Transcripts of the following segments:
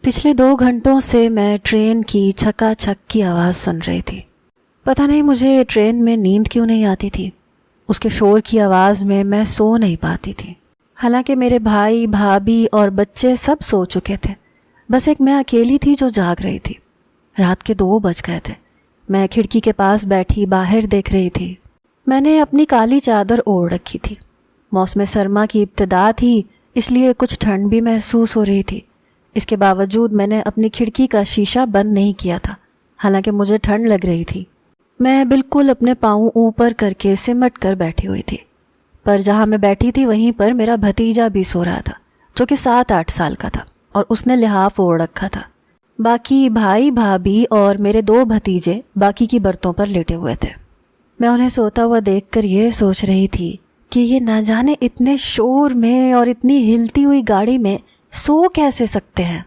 پچھلے 2 گھنٹوں سے میں ٹرین کی چھکا چھک کی آواز سن رہی تھی۔ پتہ نہیں مجھے ٹرین میں نیند کیوں نہیں آتی تھی۔ اس کے شور کی آواز میں سو نہیں پاتی تھی، حالانکہ میرے بھائی، بھابھی اور بچے سب سو چکے تھے۔ بس ایک میں اکیلی تھی جو جاگ رہی تھی۔ رات کے 2 بج گئے تھے۔ میں کھڑکی کے پاس بیٹھی باہر دیکھ رہی تھی۔ میں نے اپنی کالی چادر اوڑھ رکھی تھی۔ موسم سرما کی ابتدا تھی، اس لیے کچھ ٹھنڈ بھی محسوس ہو رہی تھی۔ اس کے باوجود میں نے اپنی کھڑکی کا شیشہ بند نہیں کیا تھا، حالانکہ مجھے ٹھنڈ لگ رہی تھی۔ میں بالکل اپنے پاؤں اوپر کر کے سمٹ کر بیٹھی ہوئی تھی، پر جہاں میں بیٹھی تھی وہیں پر میرا بھتیجا بھی سو رہا تھا، جو کہ 7-8 سال کا تھا، اور اس نے لحاف اوڑھ رکھا تھا۔ باقی بھائی، بھابھی اور میرے 2 بھتیجے باقی کی برتوں پر لیٹے ہوئے تھے۔ میں انہیں سوتا ہوا دیکھ کر یہ سوچ رہی تھی کہ یہ نہ جانے اتنے شور میں اور اتنی ہلتی ہوئی گاڑی میں سو کیسے سکتے ہیں۔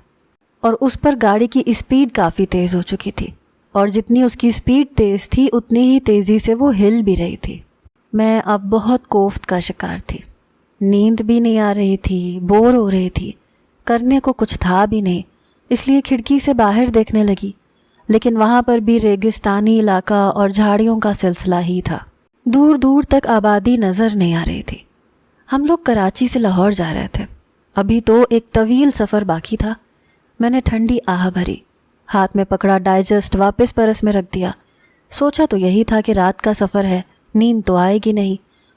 اور اس پر گاڑی کی اسپیڈ کافی تیز ہو چکی تھی، اور جتنی اس کی اسپیڈ تیز تھی اتنی ہی تیزی سے وہ ہل بھی رہی تھی۔ میں اب بہت کوفت کا شکار تھی۔ نیند بھی نہیں آ رہی تھی، بور ہو رہی تھی، کرنے کو کچھ تھا بھی نہیں، اس لیے کھڑکی سے باہر دیکھنے لگی، لیکن وہاں پر بھی ریگستانی علاقہ اور جھاڑیوں کا سلسلہ ہی تھا۔ دور دور تک آبادی نظر نہیں آ رہی تھی۔ ہم لوگ کراچی سے لاہور جا رہے تھے۔ ابھی تو ایک طویل سفر باقی تھا۔ میں نے ٹھنڈی آہ بھری، ہاتھ میں پکڑا ڈائجسٹ واپس پرس میں رکھ دیا۔ سوچا تو یہی تھا کہ رات کا سفر ہے، نیند تو آئے گی نہیں،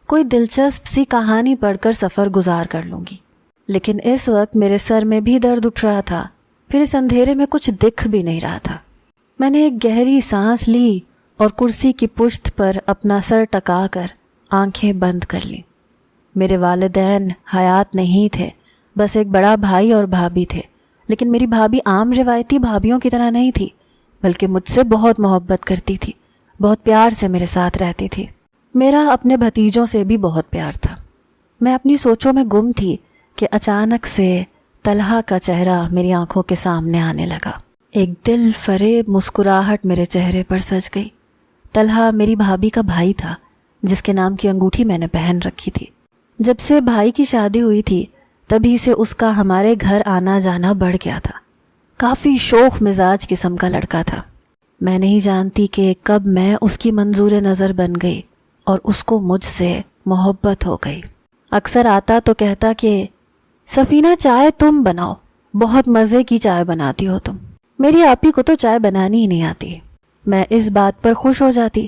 کوئی دلچسپ سی کہانی پڑھ کر سفر گزار کر لوں گی۔ لیکن اس وقت میرے سر میں بھی درد اٹھ رہا تھا، پھر اس اندھیرے میں کچھ دکھ بھی نہیں رہا تھا۔ میں نے ایک گہری سانس لی اور کرسی کی پشت پر اپنا سر ٹکا کر آنکھیں بند کر لیں۔ میرے والدین حیات نہیں تھے، بس ایک بڑا بھائی اور بھابھی تھے، لیکن میری بھابھی عام روایتی بھابھیوں کی طرح نہیں تھی، بلکہ مجھ سے بہت محبت کرتی تھی، بہت پیار سے میرے ساتھ رہتی تھی۔ میرا اپنے بھتیجوں سے بھی بہت پیار تھا۔ میں اپنی سوچوں میں گم تھی کہ اچانک سے طلحہ کا چہرہ میری آنکھوں کے سامنے آنے لگا۔ ایک دل فریب مسکراہٹ میرے چہرے پر سج گئی۔ طلحہ میری بھابھی کا بھائی تھا، جس کے نام کی انگوٹھی میں نے پہن رکھی تھی۔ جب سے بھائی کی شادی ہوئی تھی تبھی سے اس کا ہمارے گھر آنا جانا بڑھ گیا تھا۔ کافی شوخ مزاج قسم کا لڑکا تھا۔ میں نہیں جانتی کہ کب میں اس کی منظور نظر بن گئی اور اس کو مجھ سے محبت ہو گئی۔ اکثر آتا تو کہتا کہ سفینہ چائے تم بناؤ، بہت مزے کی چائے بناتی ہو تم۔ میری آپی کو تو چائے بنانی ہی نہیں آتی۔ میں اس بات پر خوش ہو جاتی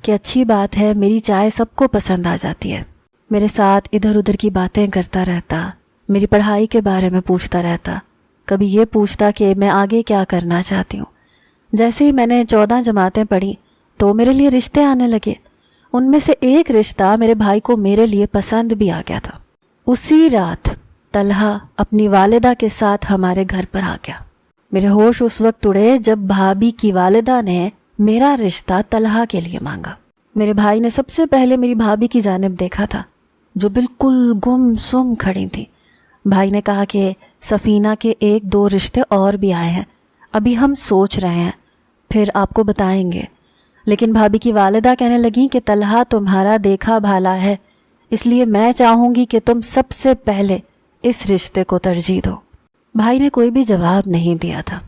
کہ اچھی بات ہے، میری چائے سب کو پسند آ جاتی ہے۔ میرے ساتھ ادھر ادھر کی باتیں کرتا رہتا، میری پڑھائی کے بارے میں پوچھتا رہتا، کبھی یہ پوچھتا کہ میں آگے کیا کرنا چاہتی ہوں۔ جیسے ہی میں نے 14 جماعتیں پڑھی تو میرے لیے رشتے آنے لگے۔ ان میں سے ایک رشتہ میرے بھائی کو میرے لیے پسند بھی آ گیا تھا۔ اسی رات طلحہ اپنی والدہ کے ساتھ ہمارے گھر پر آ گیا۔ میرے ہوش اس وقت اڑے جب بھابھی کی والدہ نے میرا رشتہ طلحہ کے لیے مانگا۔ میرے بھائی نے سب سے پہلے میری بھابھی کی جانب دیکھا تھا، جو بالکل گم سم کھڑی تھی۔ بھائی نے کہا کہ سفینہ کے 1-2 رشتے اور بھی آئے ہیں، ابھی ہم سوچ رہے ہیں، پھر آپ کو بتائیں گے۔ لیکن بھابھی کی والدہ کہنے لگیں کہ طلحہ تمہارا دیکھا بھالا ہے، اس لیے میں چاہوں گی کہ تم سب سے پہلے اس رشتے کو ترجیح دو۔ بھائی نے کوئی بھی جواب نہیں دیا تھا۔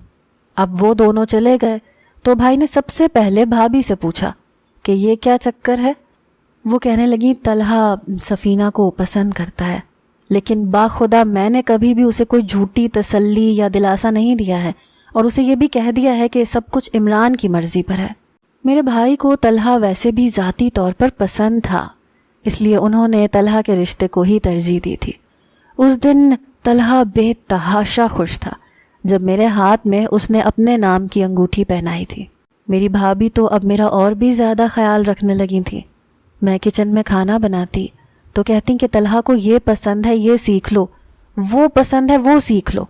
اب وہ دونوں چلے گئے تو بھائی نے سب سے پہلے بھابھی سے پوچھا کہ یہ کیا چکر ہے۔ وہ کہنے لگی طلحہ سفینہ کو پسند کرتا ہے، لیکن باخدا میں نے کبھی بھی اسے کوئی جھوٹی تسلی یا دلاسا نہیں دیا ہے، اور اسے یہ بھی کہہ دیا ہے کہ سب کچھ عمران کی مرضی پر ہے۔ میرے بھائی کو طلحہ ویسے بھی ذاتی طور پر پسند تھا، اس لیے انہوں نے طلحہ کے رشتے کو ہی ترجیح دی تھی۔ اس دن طلحہ بے تحاشا خوش تھا جب میرے ہاتھ میں اس نے اپنے نام کی انگوٹھی پہنائی تھی۔ میری بھابھی تو اب میرا اور بھی زیادہ خیال رکھنے لگی تھی۔ میں کچن میں کھانا بناتی تو کہتی کہ طلحہ کو یہ پسند ہے یہ سیکھ لو، وہ پسند ہے وہ سیکھ لو،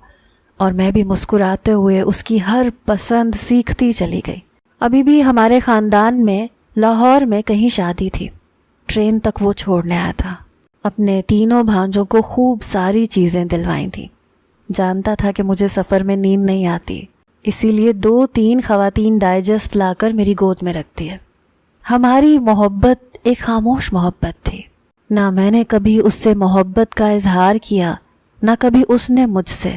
اور میں بھی مسکراتے ہوئے اس کی ہر پسند سیکھتی چلی گئی۔ ابھی بھی ہمارے خاندان میں لاہور میں کہیں شادی تھی، ٹرین تک وہ چھوڑنے آیا تھا۔ اپنے تینوں بھانجوں کو خوب ساری چیزیں دلوائی تھیں۔ جانتا تھا کہ مجھے سفر میں نیند نہیں آتی، اسی لیے 2-3 خواتین ڈائجسٹ لا کر میری گود میں رکھتی ہے۔ ہماری محبت ایک خاموش محبت تھی، نہ میں نے کبھی اس سے محبت کا اظہار کیا، نہ کبھی اس نے مجھ سے،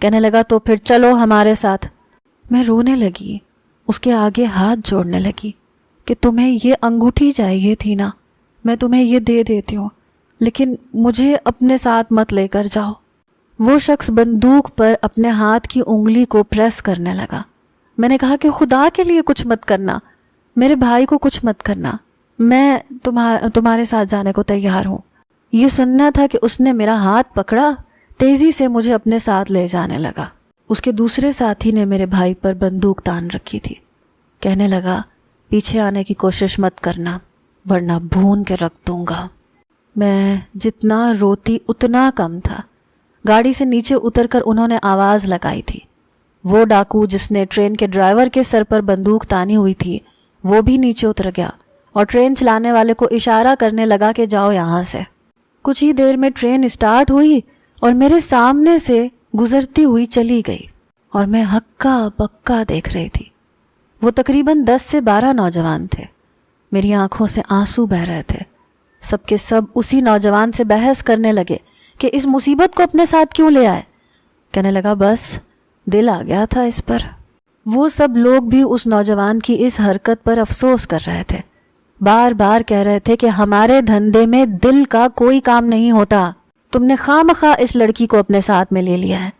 کہنے لگا تو پھر چلو ہمارے ساتھ۔ میں رونے لگی، اس کے آگے ہاتھ جوڑنے لگی کہ تمہیں یہ انگوٹھی چاہیے تھی نا، میں تمہیں یہ دے دیتی ہوں، لیکن مجھے اپنے ساتھ مت لے کر جاؤ۔ وہ شخص بندوق پر اپنے ہاتھ کی انگلی کو پریس کرنے لگا۔ میں نے کہا کہ خدا کے لیے کچھ مت کرنا، میرے بھائی کو کچھ مت کرنا، میں تمہارے ساتھ جانے کو تیار ہوں۔ یہ سننا تھا کہ اس نے میرا ہاتھ پکڑا، تیزی سے مجھے اپنے ساتھ لے جانے لگا۔ اس کے دوسرے ساتھی نے میرے بھائی پر بندوق تان رکھی تھی۔ کہنے لگا پیچھے آنے کی کوشش مت کرنا ورنہ بھون کے رکھ دوں گا۔ میں جتنا روتی اتنا کم تھا۔ گاڑی سے نیچے اتر کر انہوں نے آواز لگائی تھی۔ وہ ڈاکو جس نے ٹرین کے ڈرائیور کے سر پر بندوق تانی ہوئی تھی وہ بھی نیچے اتر گیا اور ٹرین چلانے والے کو اشارہ کرنے لگا کہ جاؤ یہاں سے۔ کچھ ہی دیر میں ٹرین اسٹارٹ ہوئی اور میرے سامنے سے گزرتی ہوئی چلی گئی اور میں ہکا بکا دیکھ رہی تھی۔ وہ تقریباً 10 سے 12 نوجوان تھے۔ میری آنکھوں سے آنسو بہہ رہے تھے۔ سب کے سب اسی نوجوان سے بحث کرنے لگے کہ اس مصیبت کو اپنے ساتھ کیوں لے آئے۔ کہنے لگا بس دل آ گیا تھا اس پر۔ وہ سب لوگ بھی اس نوجوان کی اس حرکت پر افسوس کر رہے تھے، بار بار کہہ رہے تھے کہ ہمارے دھندے میں دل کا کوئی کام نہیں ہوتا، تم نے خواہ اس لڑکی کو اپنے ساتھ میں لے لیا ہے۔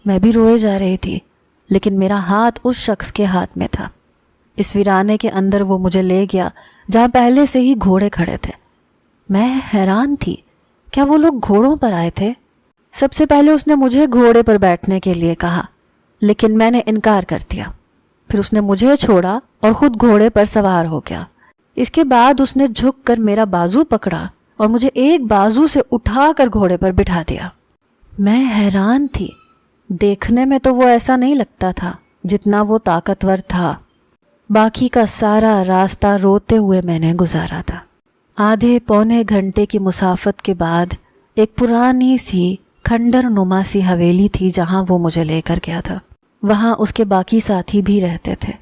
میں بھی روئے جا رہی تھی، لیکن میرا ہاتھ اس شخص کے ہاتھ میں تھا۔ اس ویرانے کے اندر وہ مجھے لے گیا جہاں پہلے سے ہی گھوڑے کھڑے تھے۔ میں حیران تھی، کیا وہ لوگ گھوڑوں پر آئے تھے؟ سب سے پہلے اس نے مجھے گھوڑے پر بیٹھنے کے لیے کہا، لیکن میں نے انکار کر دیا۔ پھر اس نے مجھے چھوڑا اور خود گھوڑے پر سوار ہو گیا۔ اس کے بعد اس نے جھک کر میرا بازو پکڑا اور مجھے ایک بازو سے اٹھا کر گھوڑے پر بٹھا دیا۔ میں حیران تھی، دیکھنے میں تو وہ ایسا نہیں لگتا تھا جتنا وہ طاقتور تھا۔ باقی کا سارا راستہ روتے ہوئے میں نے گزارا تھا۔ آدھے پونے گھنٹے کی مسافت کے بعد ایک پرانی سی کھنڈر نما سی حویلی تھی جہاں وہ مجھے لے کر گیا تھا۔ وہاں اس کے باقی ساتھی بھی رہتے تھے۔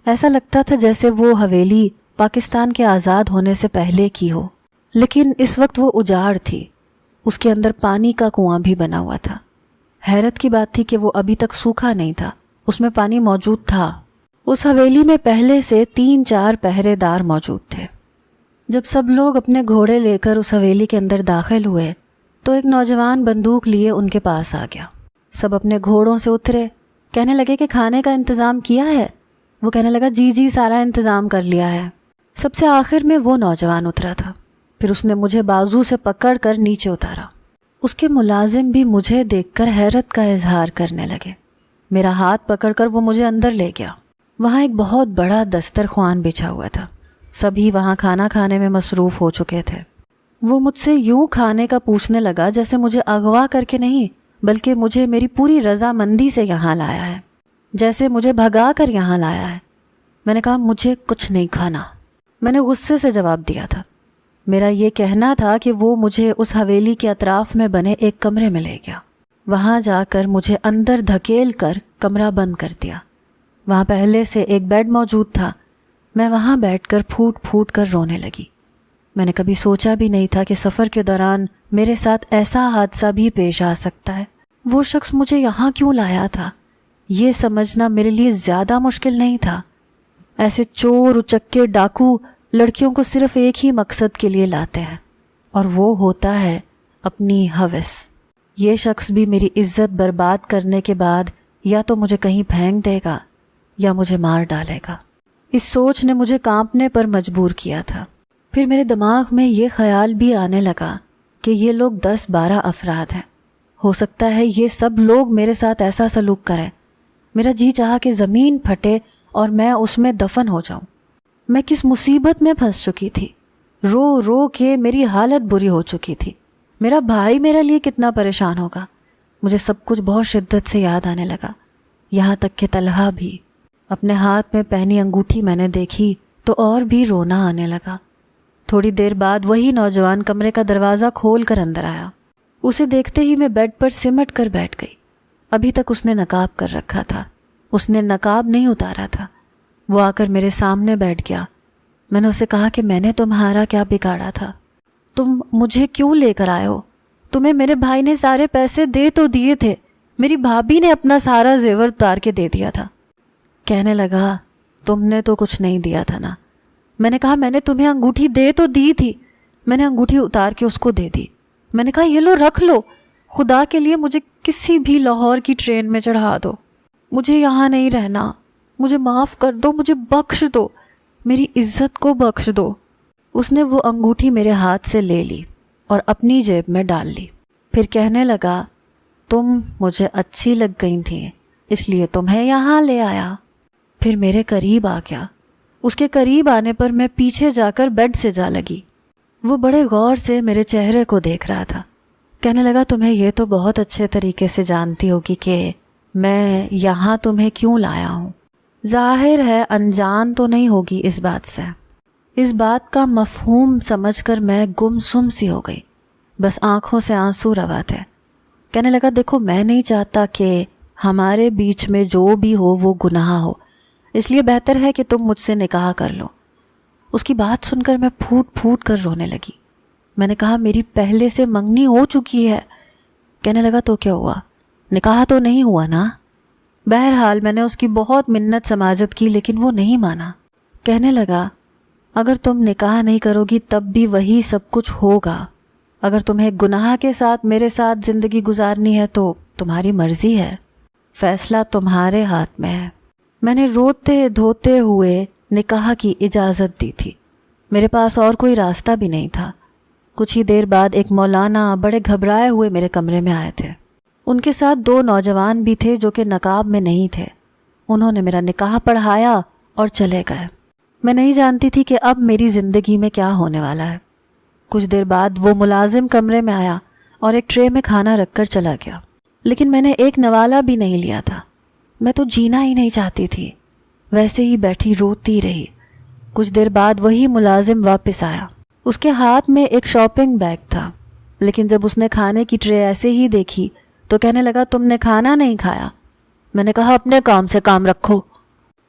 ایسا لگتا تھا جیسے وہ حویلی پاکستان کے آزاد ہونے سے پہلے کی ہو، لیکن اس وقت وہ اجاڑ تھی۔ اس کے اندر پانی کا کنواں بھی بنا ہوا تھا۔ حیرت کی بات تھی کہ وہ ابھی تک سوکھا نہیں تھا، اس میں پانی موجود تھا۔ اس حویلی میں پہلے سے 3-4 پہرے دار موجود تھے۔ جب سب لوگ اپنے گھوڑے لے کر اس حویلی کے اندر داخل ہوئے تو ایک نوجوان بندوق لیے ان کے پاس آ گیا۔ سب اپنے گھوڑوں سے اترے، کہنے لگے کہ کھانے کا انتظام کیا ہے؟ وہ کہنے لگا جی سارا انتظام کر لیا ہے۔ سب سے آخر میں وہ نوجوان اترا تھا۔ پھر اس نے مجھے بازو سے پکڑ کر نیچے اتارا۔ اس کے ملازم بھی مجھے دیکھ کر حیرت کا اظہار کرنے لگے۔ میرا ہاتھ پکڑ کر وہ مجھے اندر لے گیا۔ وہاں ایک بہت بڑا دسترخوان بچھا ہوا تھا۔ سبھی وہاں کھانا کھانے میں مصروف ہو چکے تھے۔ وہ مجھ سے یوں کھانے کا پوچھنے لگا جیسے مجھے اغوا کر کے نہیں بلکہ مجھے میری پوری رضامندی سے یہاں لایا ہے، جیسے مجھے بھگا کر یہاں لایا ہے۔ میں نے کہا مجھے کچھ نہیں کھانا۔ میں نے غصے سے جواب دیا تھا۔ میرا یہ کہنا تھا کہ وہ مجھے اس حویلی کے اطراف میں بنے ایک کمرے میں لے گیا۔ وہاں جا کر مجھے اندر دھکیل کر کمرہ بند کر دیا۔ وہاں پہلے سے ایک بیڈ موجود تھا۔ میں وہاں بیٹھ کر پھوٹ پھوٹ کر رونے لگی۔ میں نے کبھی سوچا بھی نہیں تھا کہ سفر کے دوران میرے ساتھ ایسا حادثہ بھی پیش آ سکتا ہے۔ وہ شخص مجھے یہاں کیوں لایا تھا یہ سمجھنا میرے لیے زیادہ مشکل نہیں تھا۔ ایسے چور اچکے ڈاکو لڑکیوں کو صرف ایک ہی مقصد کے لیے لاتے ہیں، اور وہ ہوتا ہے اپنی ہوس۔ یہ شخص بھی میری عزت برباد کرنے کے بعد یا تو مجھے کہیں پھینک دے گا یا مجھے مار ڈالے گا۔ اس سوچ نے مجھے کانپنے پر مجبور کیا تھا۔ پھر میرے دماغ میں یہ خیال بھی آنے لگا کہ یہ لوگ 10-12 افراد ہیں، ہو سکتا ہے یہ سب لوگ میرے ساتھ ایسا سلوک کریں۔ میرا جی چاہا کہ زمین پھٹے اور میں اس میں دفن ہو جاؤں۔ میں کس مصیبت میں پھنس چکی تھی، رو رو کے میری حالت بری ہو چکی تھی۔ میرا بھائی میرے لیے کتنا پریشان ہوگا۔ مجھے سب کچھ بہت شدت سے یاد آنے لگا، یہاں تک کہ طلحہ بھی۔ اپنے ہاتھ میں پہنی انگوٹھی میں نے دیکھی تو اور بھی رونا آنے لگا۔ تھوڑی دیر بعد وہی نوجوان کمرے کا دروازہ کھول کر اندر آیا۔ اسے دیکھتے ہی میں بیڈ پر سمٹ کر بیٹھ گئی۔ ابھی تک اس نے نقاب کر رکھا تھا، اس نے نقاب نہیں اتارا تھا۔ وہ آ کر میرے سامنے بیٹھ گیا۔ میں نے اسے کہا کہ میں نے تمہارا کیا بگاڑا تھا؟ تم مجھے کیوں لے کر آئے ہو؟ تمہیں میرے بھائی نے سارے پیسے دے تو دیے تھے، میری بھابھی نے اپنا سارا زیور اتار کے دے دیا تھا۔ کہنے لگا تم نے تو کچھ نہیں دیا تھا نا۔ میں نے کہا میں نے تمہیں انگوٹھی دے تو دی تھی، میں نے انگوٹھی اتار کے اس کو دے دی۔ میں نے کہا یہ لو رکھ لو، خدا کے لیے مجھے کسی بھی لاہور کی ٹرین میں چڑھا دو، مجھے یہاں نہیں رہنا، مجھے معاف کر دو، مجھے بخش دو، میری عزت کو بخش دو۔ اس نے وہ انگوٹھی میرے ہاتھ سے لے لی اور اپنی جیب میں ڈال لی۔ پھر کہنے لگا تم مجھے اچھی لگ گئی تھی اس لیے تمہیں یہاں لے آیا۔ پھر میرے قریب آ گیا۔ اس کے قریب آنے پر میں پیچھے جا کر بیڈ سے جا لگی۔ وہ بڑے غور سے میرے چہرے کو دیکھ رہا تھا۔ کہنے لگا تمہیں یہ تو بہت اچھے طریقے سے جانتی ہوگی کہ میں یہاں تمہیں کیوں لایا ہوں، ظاہر ہے انجان تو نہیں ہوگی اس بات سے۔ اس بات کا مفہوم سمجھ کر میں گمسم سی ہو گئی، بس آنکھوں سے آنسو روا تھے۔ کہنے لگا دیکھو میں نہیں چاہتا کہ ہمارے بیچ میں جو بھی ہو وہ گناہ ہو، اس لیے بہتر ہے کہ تم مجھ سے نکاح کر لو۔ اس کی بات سن کر میں پھوٹ پھوٹ کر رونے لگی۔ میں نے کہا میری پہلے سے منگنی ہو چکی ہے۔ کہنے لگا تو کیا ہوا، نکاح تو نہیں ہوا نا؟ بہرحال میں نے اس کی بہت منت سماجت کی لیکن وہ نہیں مانا۔ کہنے لگا اگر تم نکاح نہیں کرو گی تب بھی وہی سب کچھ ہوگا، اگر تمہیں گناہ کے ساتھ میرے ساتھ زندگی گزارنی ہے تو تمہاری مرضی ہے، فیصلہ تمہارے ہاتھ میں ہے۔ میں نے روتے دھوتے ہوئے نکاح کی اجازت دی تھی، میرے پاس اور کوئی راستہ بھی نہیں تھا۔ کچھ ہی دیر بعد ایک مولانا بڑے گھبرائے ہوئے میرے کمرے میں آئے تھے۔ ان کے ساتھ 2 نوجوان بھی تھے جو کہ نقاب میں نہیں تھے۔ انہوں نے میرا نکاح پڑھایا اور چلے گئے۔ میں نہیں جانتی تھی کہ اب میری زندگی میں کیا ہونے والا ہے۔ کچھ دیر بعد وہ ملازم کمرے میں آیا اور ایک ٹرے میں کھانا رکھ کر چلا گیا، لیکن میں نے ایک نوالہ بھی نہیں لیا تھا۔ میں تو جینا ہی نہیں چاہتی تھی، ویسے ہی بیٹھی روتی رہی۔ کچھ دیر بعد وہی ملازم واپس آیا، اس کے ہاتھ میں ایک شاپنگ بیگ تھا، لیکن جب اس نے کھانے کی ٹرے ایسے ہی دیکھی تو کہنے لگا تم نے کھانا نہیں کھایا۔ میں نے کہا اپنے کام سے کام رکھو۔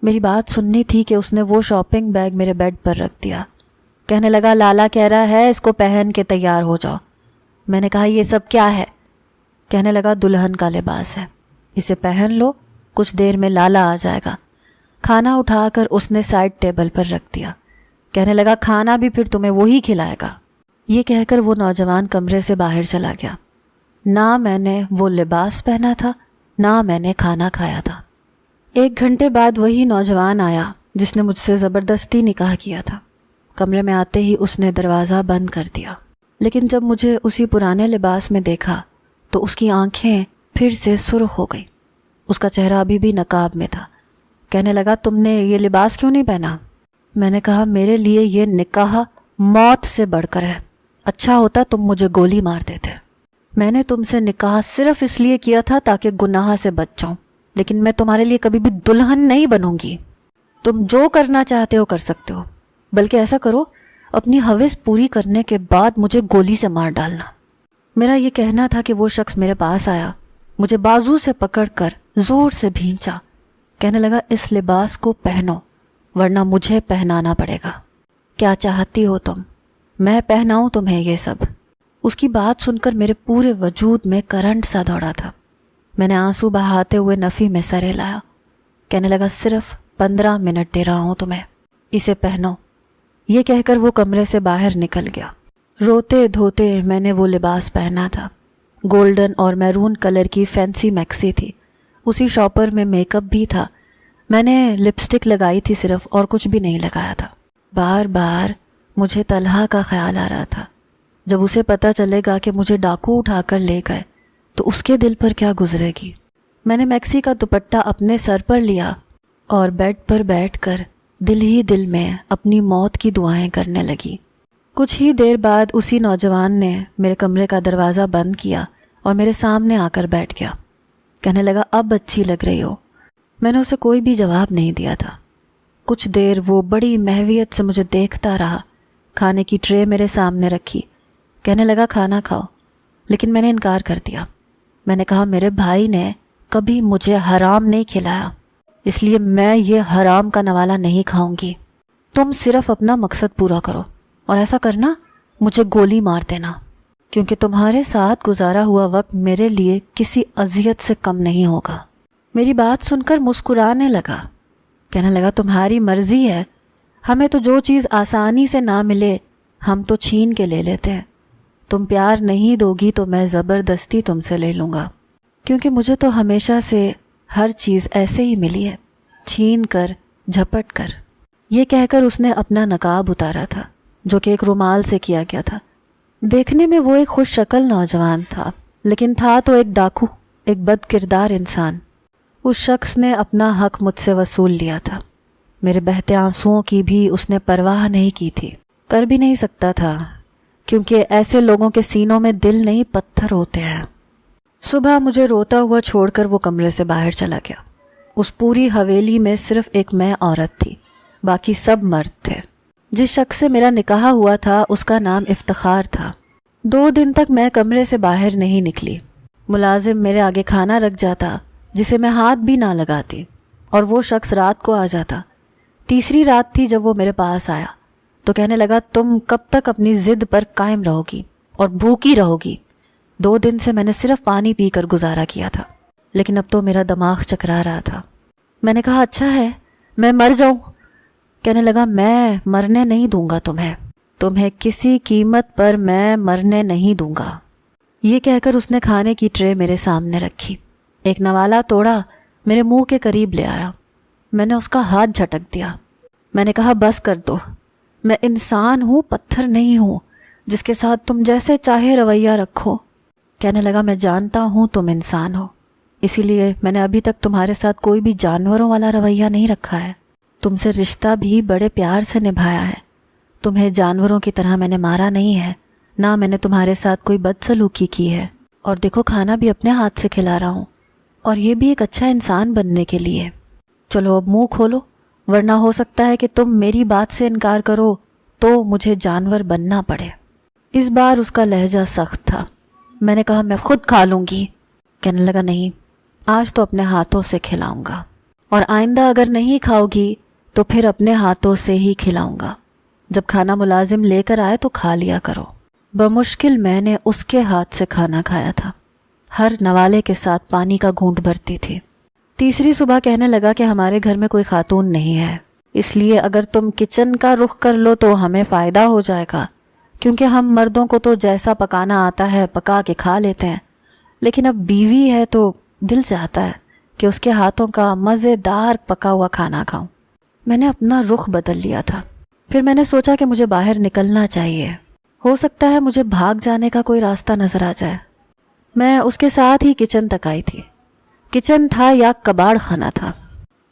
میری بات سننی تھی کہ اس نے وہ شاپنگ بیگ میرے بیڈ پر رکھ دیا۔ کہنے لگا لالا کہہ رہا ہے اس کو پہن کے تیار ہو جاؤ۔ میں نے کہا یہ سب کیا ہے؟ کہنے لگا دلہن کا لباس ہے، اسے پہن لو، کچھ دیر میں لالا آ جائے گا۔ کھانا اٹھا کر اس نے سائڈ ٹیبل پر رکھ دیا۔ کہنے لگا کھانا بھی پھر تمہیں وہی کھلائے گا۔ یہ کہہ کر وہ نوجوان کمرے سے باہر چلا گیا۔ نہ میں نے وہ لباس پہنا تھا، نہ میں نے کھانا کھایا تھا۔ 1 گھنٹے بعد وہی نوجوان آیا جس نے مجھ سے زبردستی نکاح کیا تھا۔ کمرے میں آتے ہی اس نے دروازہ بند کر دیا، لیکن جب مجھے اسی پرانے لباس میں دیکھا تو اس کی آنکھیں پھر سے سرخ ہو گئی۔ اس کا چہرہ ابھی بھی نقاب میں تھا۔ کہنے لگا تم نے یہ لباس کیوں نہیں پہنا؟ میں نے کہا میرے لیے یہ نکاح موت سے بڑھ کر ہے، اچھا ہوتا تم مجھے گولی مار دیتے۔ میں نے تم سے نکاح صرف اس لیے کیا تھا تاکہ گناہ سے بچ جاؤں، لیکن میں تمہارے لیے کبھی بھی دلہن نہیں بنوں گی۔ تم جو کرنا چاہتے ہو کر سکتے ہو، بلکہ ایسا کرو اپنی ہوس پوری کرنے کے بعد مجھے گولی سے مار ڈالنا۔ میرا یہ کہنا تھا کہ وہ شخص میرے پاس آیا، مجھے بازو سے پکڑ کر زور سے بھینچا۔ کہنے لگا اس لباس کو پہنو ورنہ مجھے پہنانا پڑے گا۔ کیا چاہتی ہو تم؟ میں پہناؤں تمہیں یہ سب؟ اس کی بات سن کر میرے پورے وجود میں کرنٹ سا دوڑا تھا۔ میں نے آنسو بہاتے ہوئے نفی میں سر ہلایا۔ کہنے لگا صرف 15 منٹ دے رہا ہوں تمہیں، اسے پہنو۔ یہ کہہ کر وہ کمرے سے باہر نکل گیا۔ روتے دھوتے میں نے وہ لباس پہنا تھا۔ گولڈن اور میرون کلر کی فینسی میکسی تھی، اسی شاپر میں میک اپ بھی تھا۔ میں نے لپسٹک لگائی تھی صرف، اور کچھ بھی نہیں لگایا تھا۔ بار بار مجھے طلحہ کا خیال آ رہا تھا۔ جب اسے پتہ چلے گا کہ مجھے ڈاکو اٹھا کر لے گئے تو اس کے دل پر کیا گزرے گی۔ میں نے میکسی کا دوپٹہ اپنے سر پر لیا اور بیڈ پر بیٹھ کر دل ہی دل میں اپنی موت کی دعائیں کرنے لگی۔ کچھ ہی دیر بعد اسی نوجوان نے میرے کمرے کا دروازہ بند کیا اور میرے سامنے آ کر بیٹھ گیا۔ کہنے لگا اب اچھی لگ رہی ہو۔ میں نے اسے کوئی بھی جواب نہیں دیا تھا۔ کچھ دیر وہ بڑی محویت سے مجھے دیکھتا رہا۔ کھانے کی ٹرے میرے سامنے رکھی۔ کہنے لگا کھانا کھاؤ، لیکن میں نے انکار کر دیا۔ میں نے کہا میرے بھائی نے کبھی مجھے حرام نہیں کھلایا، اس لیے میں یہ حرام کا نوالہ نہیں کھاؤں گی۔ تم صرف اپنا مقصد پورا کرو، اور ایسا کرنا مجھے گولی مار دینا۔ کیونکہ تمہارے ساتھ گزارا ہوا وقت میرے لیے کسی اذیت سے کم نہیں ہوگا۔ میری بات سن کر مسکرانے لگا، کہنے لگا تمہاری مرضی ہے، ہمیں تو جو چیز آسانی سے نہ ملے ہم تو چھین کے لے لیتے ہیں۔ تم پیار نہیں دو گی تو میں زبردستی تم سے لے لوں گا، کیونکہ مجھے تو ہمیشہ سے ہر چیز ایسے ہی ملی ہے، چھین کر، جھپٹ کر۔ یہ کہہ کر اس نے اپنا نقاب اتارا تھا جو کہ ایک رومال سے کیا گیا تھا۔ دیکھنے میں وہ ایک خوش شکل نوجوان تھا، لیکن تھا تو ایک ڈاکو، ایک بد کردار انسان۔ اس شخص نے اپنا حق مجھ سے وصول لیا تھا۔ میرے بہتے آنسوؤں کی بھی اس نے پرواہ نہیں کی تھی، کر بھی نہیں سکتا تھا، کیونکہ ایسے لوگوں کے سینوں میں دل نہیں پتھر ہوتے ہیں۔ صبح مجھے روتا ہوا چھوڑ کر وہ کمرے سے باہر چلا گیا۔ اس پوری حویلی میں صرف ایک میں عورت تھی، باقی سب مرد تھے۔ جس شخص سے میرا نکاح ہوا تھا اس کا نام افتخار تھا۔ 2 دن تک میں کمرے سے باہر نہیں نکلی۔ ملازم میرے آگے کھانا رکھ جاتا جسے میں ہاتھ بھی نہ لگاتی، اور وہ شخص رات کو آ جاتا۔ تیسری رات تھی جب وہ میرے پاس آیا تو کہنے لگا تم کب تک اپنی ضد پر قائم رہو گی اور بھوکی رہو گی؟ 2 دن سے میں نے صرف پانی پی کر گزارا کیا تھا، لیکن اب تو میرا دماغ چکرا رہا تھا۔ میں نے کہا اچھا ہے میں مر جاؤں؟ کہنے لگا میں مرنے نہیں دوں گا تمہیں کسی قیمت پر میں مرنے نہیں دوں گا۔ یہ کہہ کر اس نے کھانے کی ٹرے میرے سامنے رکھی، ایک نوالا توڑا، میرے منہ کے قریب لے آیا۔ میں نے اس کا ہاتھ جھٹک دیا۔ میں نے کہا بس کر دو، میں انسان ہوں، پتھر نہیں ہوں جس کے ساتھ تم جیسے چاہے رویہ رکھو۔ کہنے لگا میں جانتا ہوں تم انسان ہو، اسی لیے میں نے ابھی تک تمہارے ساتھ کوئی بھی جانوروں والا رویہ نہیں رکھا ہے، تم سے رشتہ بھی بڑے پیار سے نبھایا ہے، تمہیں جانوروں کی طرح میں نے مارا نہیں ہے، نہ میں نے تمہارے ساتھ کوئی بدسلوکی کی ہے، اور دیکھو کھانا بھی اپنے ہاتھ سے کھلا رہا ہوں، اور یہ بھی ایک اچھا انسان بننے کے لیے۔ چلو اب منہ کھولو، ورنہ ہو سکتا ہے کہ تم میری بات سے انکار کرو تو مجھے جانور بننا پڑے۔ اس بار اس کا لہجہ سخت تھا۔ میں نے کہا میں خود کھا لوں گی۔ کہنے لگا نہیں، آج تو اپنے ہاتھوں سے کھلاؤں گا، اور آئندہ اگر نہیں کھاؤ گی تو پھر اپنے ہاتھوں سے ہی کھلاؤں گا۔ جب کھانا ملازم لے کر آئے تو کھا لیا کرو۔ بمشکل میں نے اس کے ہاتھ سے کھانا کھایا تھا، ہر نوالے کے ساتھ پانی کا گھونٹ بھرتی تھی۔ تیسری صبح کہنے لگا کہ ہمارے گھر میں کوئی خاتون نہیں ہے، اس لیے اگر تم کچن کا رخ کر لو تو ہمیں فائدہ ہو جائے گا، کیونکہ ہم مردوں کو تو جیسا پکانا آتا ہے پکا کے کھا لیتے ہیں، لیکن اب بیوی ہے تو دل چاہتا ہے کہ اس کے ہاتھوں کا مزیدار پکا ہوا کھانا کھاؤں۔ میں نے اپنا رخ بدل لیا تھا۔ پھر میں نے سوچا کہ مجھے باہر نکلنا چاہیے، ہو سکتا ہے مجھے بھاگ جانے کا کوئی راستہ نظر آ جائے۔ میں اس کے ساتھ ہی کچن تک آئی تھی۔ کچن تھا یا کباڑ خانہ تھا،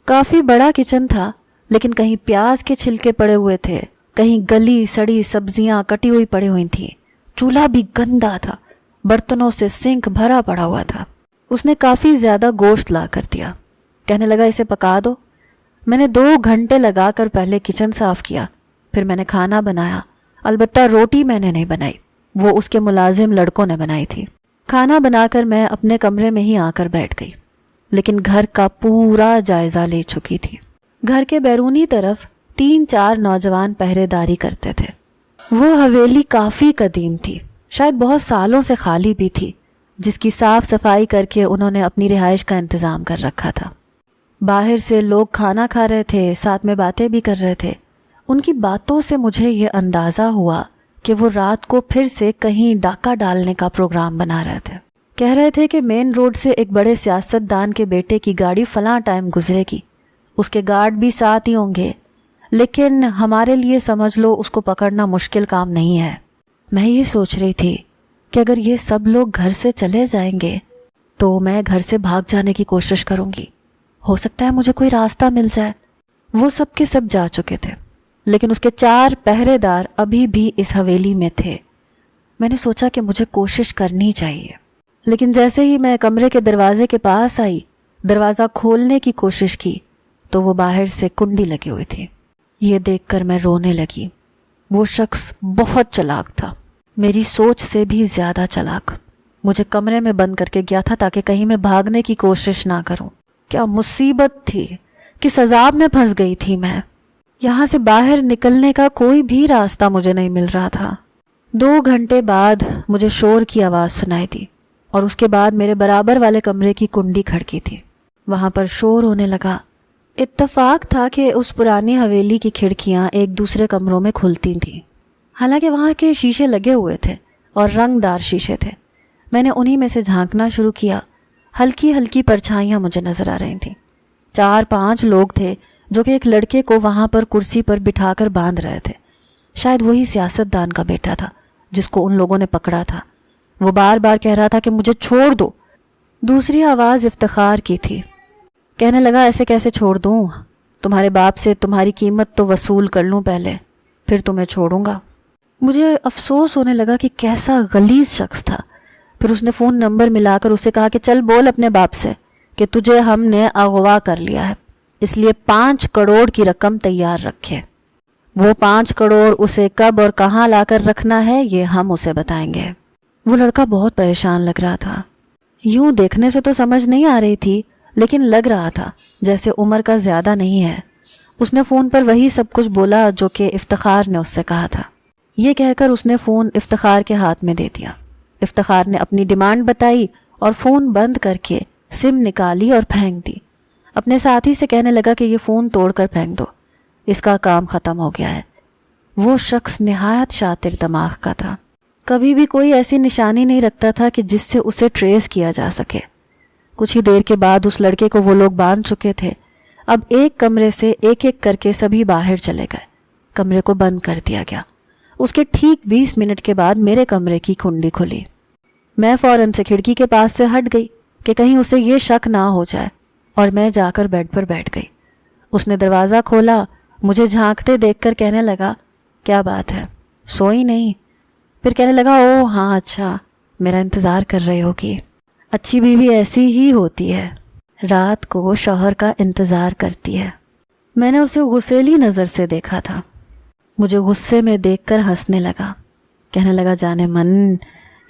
کافی بڑا کچن تھا، لیکن کہیں پیاز کے چھلکے پڑے ہوئے تھے، کہیں گلی سڑی سبزیاں کٹی ہوئی پڑی ہوئی تھیں، چولہا بھی گندا تھا، برتنوں سے سنک بھرا پڑا ہوا تھا۔ اس نے کافی زیادہ گوشت لا کر دیا، کہنے لگا اسے پکا دو۔ میں نے 2 گھنٹے لگا کر پہلے کچن صاف کیا، پھر میں نے کھانا بنایا، البتہ روٹی میں نے نہیں بنائی، وہ اس کے ملازم لڑکوں نے بنائی تھی۔ کھانا بنا کر میں اپنے کمرے میں ہی آ کر بیٹھ گئی، لیکن گھر کا پورا جائزہ لے چکی تھی۔ گھر کے بیرونی طرف 3-4 نوجوان پہرے داری کرتے تھے۔ وہ حویلی کافی قدیم تھی، شاید بہت سالوں سے خالی بھی تھی، جس کی صاف صفائی کر کے انہوں نے اپنی رہائش کا انتظام کر رکھا تھا۔ باہر سے لوگ کھانا کھا رہے تھے، ساتھ میں باتیں بھی کر رہے تھے۔ ان کی باتوں سے مجھے یہ اندازہ ہوا کہ وہ رات کو پھر سے کہیں ڈاکہ ڈالنے کا پروگرام بنا رہے تھے۔ کہہ رہے تھے کہ مین روڈ سے ایک بڑے سیاستدان کے بیٹے کی گاڑی فلاں ٹائم گزرے گی، اس کے گارڈ بھی ساتھ ہی ہوں گے، لیکن ہمارے لیے سمجھ لو اس کو پکڑنا مشکل کام نہیں ہے۔ میں یہ سوچ رہی تھی کہ اگر یہ سب لوگ گھر سے چلے جائیں گے تو میں گھر سے بھاگ جانے کی کوشش کروں گی، ہو سکتا ہے مجھے کوئی راستہ مل جائے۔ وہ سب کے سب جا چکے تھے، لیکن اس کے 4 پہرے دار ابھی بھی اس حویلی میں تھے۔ میں نے سوچا کہ مجھے کوشش کرنی چاہیے، لیکن جیسے ہی میں کمرے کے دروازے کے پاس آئی، دروازہ کھولنے کی کوشش کی تو وہ باہر سے کنڈی لگی ہوئی تھی۔ یہ دیکھ کر میں رونے لگی۔ وہ شخص بہت چلاک تھا، میری سوچ سے بھی زیادہ چلاک۔ مجھے کمرے میں بند کر کے گیا تھا تاکہ کہیں میں بھاگنے کی کوشش نہ کروں۔ کیا مصیبت تھی، کس عذاب میں پھنس گئی تھی میں۔ یہاں سے باہر نکلنے کا کوئی بھی راستہ مجھے نہیں مل رہا تھا۔ 2 گھنٹے بعد مجھے شور کی آواز سنائی دی اور اس کے بعد میرے برابر والے کمرے کی کنڈی کھڑکی تھی۔ وہاں پر شور ہونے لگا۔ اتفاق تھا کہ اس پرانی حویلی کی کھڑکیاں ایک دوسرے کمروں میں کھلتی تھیں، حالانکہ وہاں کے شیشے لگے ہوئے تھے اور رنگ دار شیشے تھے۔ میں نے انہی میں سے جھانکنا شروع کیا۔ ہلکی ہلکی پرچھائیاں مجھے نظر آ رہی تھیں۔ 4-5 لوگ تھے جو کہ ایک لڑکے کو وہاں پر کرسی پر بٹھا کر باندھ رہے تھے۔ شاید وہی سیاستدان کا بیٹا تھا جس کو ان لوگوں نے پکڑا تھا۔ وہ بار بار کہہ رہا تھا کہ مجھے چھوڑ دو۔ دوسری آواز افتخار کی تھی۔ کہنے لگا ایسے کیسے چھوڑ دوں؟ تمہارے باپ سے تمہاری قیمت تو وصول کر لوں پہلے، پھر تمہیں چھوڑوں گا۔ مجھے افسوس ہونے لگا کہ کیسا غلیظ شخص تھا۔ پھر اس نے فون نمبر ملا کر اسے کہا کہ چل بول اپنے باپ سے کہ تجھے ہم نے اغوا کر لیا ہے، اس لیے 5 کروڑ کی رقم تیار رکھے۔ وہ 5 کروڑ اسے کب اور کہاں لا کر رکھنا ہے یہ ہم اسے بتائیں گے۔ وہ لڑکا بہت پریشان لگ رہا تھا۔ یوں دیکھنے سے تو سمجھ نہیں آ رہی تھی، لیکن لگ رہا تھا جیسے عمر کا زیادہ نہیں ہے۔ اس نے فون پر وہی سب کچھ بولا جو کہ افتخار نے اس سے کہا تھا۔ یہ کہہ کر اس نے فون افتخار کے ہاتھ میں دے دیا۔ افتخار نے اپنی ڈیمانڈ بتائی اور فون بند کر کے سم نکالی اور پھینک دی۔ اپنے ساتھی سے کہنے لگا کہ یہ فون توڑ کر پھینک دو، اس کا کام ختم ہو گیا ہے۔ وہ شخص نہایت شاطر دماغ کا تھا۔ کبھی بھی کوئی ایسی نشانی نہیں رکھتا تھا کہ جس سے اسے ٹریس کیا جا سکے۔ کچھ ہی دیر کے بعد اس لڑکے کو وہ لوگ باندھ چکے تھے۔ اب ایک کمرے سے ایک ایک کر کے سبھی باہر چلے گئے۔ کمرے کو بند کر دیا گیا۔ اس کے ٹھیک 20 منٹ کے بعد میرے کمرے کی کنڈی کھلی۔ میں فوراً سے کھڑکی کے پاس سے ہٹ گئی کہ کہیں اسے یہ شک نہ ہو جائے، اور میں جا کر بیڈ پر بیٹھ گئی۔ اس نے دروازہ کھولا، مجھے جھانکتے دیکھ کر کہنے لگا کیا بات ہے، سوئی نہیں؟ پھر کہنے لگا او ہاں اچھا، میرا انتظار کر رہی ہوگی۔ اچھی بیوی ایسی ہی ہوتی ہے، رات کو شوہر کا انتظار کرتی ہے۔ میں نے اسے غصیلی نظر سے دیکھا تھا۔ مجھے غصے میں دیکھ کر ہنسنے لگا۔ کہنے لگا جانے من،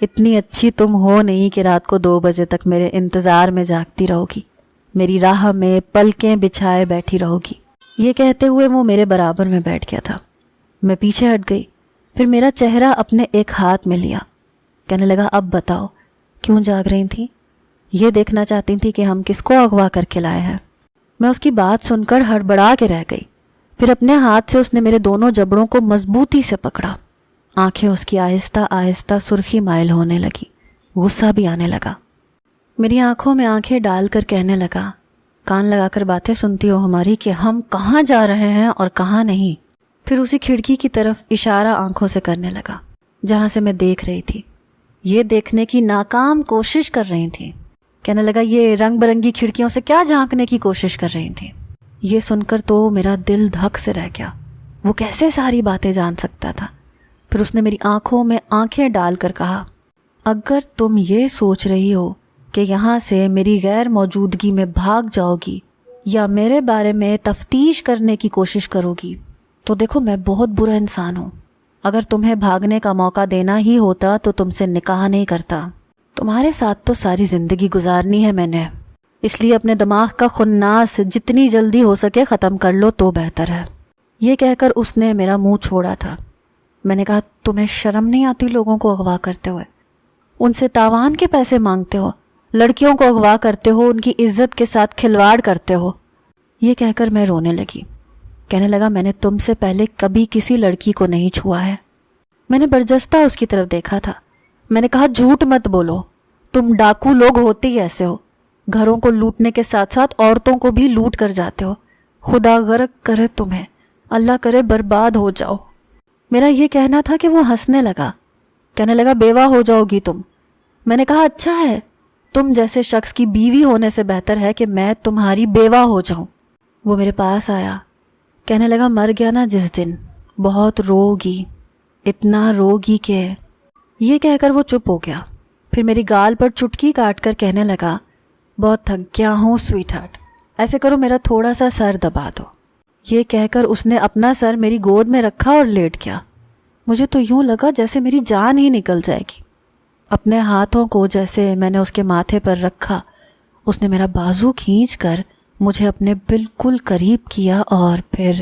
اتنی اچھی تم ہو نہیں کہ رات کو 2 بجے تک میرے انتظار میں جاگتی رہو گی، میری راہ میں پلکیں بچھائے بیٹھی رہو گی۔ یہ کہتے ہوئے وہ میرے برابر میں بیٹھ گیا تھا۔ میں پیچھے ہٹ گئی، پھر میرا چہرہ اپنے ایک ہاتھ میں لیا۔ کہنے لگا اب بتاؤ کیوں جاگ رہی تھی؟ یہ دیکھنا چاہتی تھی کہ ہم کس کو اغوا کر کے لائے ہیں؟ میں اس کی بات سن کر ہڑبڑا کے رہ گئی۔ پھر اپنے ہاتھ سے اس نے میرے دونوں جبڑوں کو مضبوطی سے پکڑا۔ آنکھیں اس کی آہستہ آہستہ سرخی مائل ہونے لگی، غصہ بھی آنے لگا۔ میری آنکھوں میں آنکھیں ڈال کر کہنے لگا کان لگا کر باتیں سنتی ہو ہماری کہ ہم کہاں جا رہے ہیں اور کہاں نہیں۔ پھر اسی کھڑکی کی طرف اشارہ آنکھوں سے کرنے لگا جہاں سے میں دیکھ رہی تھی۔ یہ دیکھنے کی ناکام کوشش کر رہی تھی۔ کہنے لگا یہ رنگ برنگی کھڑکیوں سے کیا جھانکنے کی کوشش کر رہی تھی؟ یہ سن کر تو میرا دل دھک سے رہ گیا۔ وہ کیسے ساری باتیں جان سکتا تھا؟ پھر اس نے میری آنکھوں میں آنکھیں ڈال کر کہا اگر تم یہ سوچ رہی ہو کہ یہاں سے میری غیر موجودگی میں بھاگ جاؤ گی یا میرے بارے میں تفتیش کرنے کی کوشش کرو گی تو دیکھو میں بہت برا انسان ہوں۔ اگر تمہیں بھاگنے کا موقع دینا ہی ہوتا تو تم سے نکاح نہیں کرتا۔ تمہارے ساتھ تو ساری زندگی گزارنی ہے میں نے، اس لیے اپنے دماغ کا خناس جتنی جلدی ہو سکے ختم کر لو تو بہتر ہے۔ یہ کہہ کر اس نے میرا منہ چھوڑا تھا۔ میں نے کہا تمہیں شرم نہیں آتی لوگوں کو اغوا کرتے ہوئے؟ ان سے تاوان کے پیسے مانگتے ہو، لڑکیوں کو اغوا کرتے ہو، ان کی عزت کے ساتھ کھلواڑ کرتے ہو۔ یہ کہہ کر میں رونے لگی۔ کہنے لگا میں نے تم سے پہلے کبھی کسی لڑکی کو نہیں چھوا ہے۔ میں نے برجستہ اس کی طرف دیکھا تھا۔ میں نے کہا جھوٹ مت بولو، تم ڈاکو لوگ ہوتے ہی ایسے ہو، گھروں کو لوٹنے کے ساتھ ساتھ عورتوں کو بھی لوٹ کر جاتے ہو۔ خدا غرق کرے تمہیں، اللہ کرے برباد ہو جاؤ۔ میرا یہ کہنا تھا کہ وہ ہنسنے لگا۔ کہنے لگا بیوہ ہو جاؤ گی تم۔ میں نے کہا اچھا ہے، تم جیسے شخص کی بیوی ہونے سے بہتر ہے کہ میں تمہاری بیوہ ہو جاؤں۔ وہ میرے پاس آیا۔ کہنے لگا مر گیا نا جس دن بہت روگی، اتنا روگی کہ… یہ کہہ کر وہ چپ ہو گیا۔ پھر میری گال پر چٹکی کاٹ کر کہنے لگا بہت تھک گیا ہوں سویٹ ہارٹ، ایسے کرو میرا تھوڑا سا سر دبا دو۔ یہ کہہ کر اس نے اپنا سر میری گود میں رکھا اور لیٹ گیا۔ مجھے تو یوں لگا جیسے میری جان ہی نکل جائے گی۔ اپنے ہاتھوں کو جیسے میں نے اس کے ماتھے پر رکھا، اس نے میرا بازو کھینچ کر مجھے اپنے بالکل قریب کیا اور پھر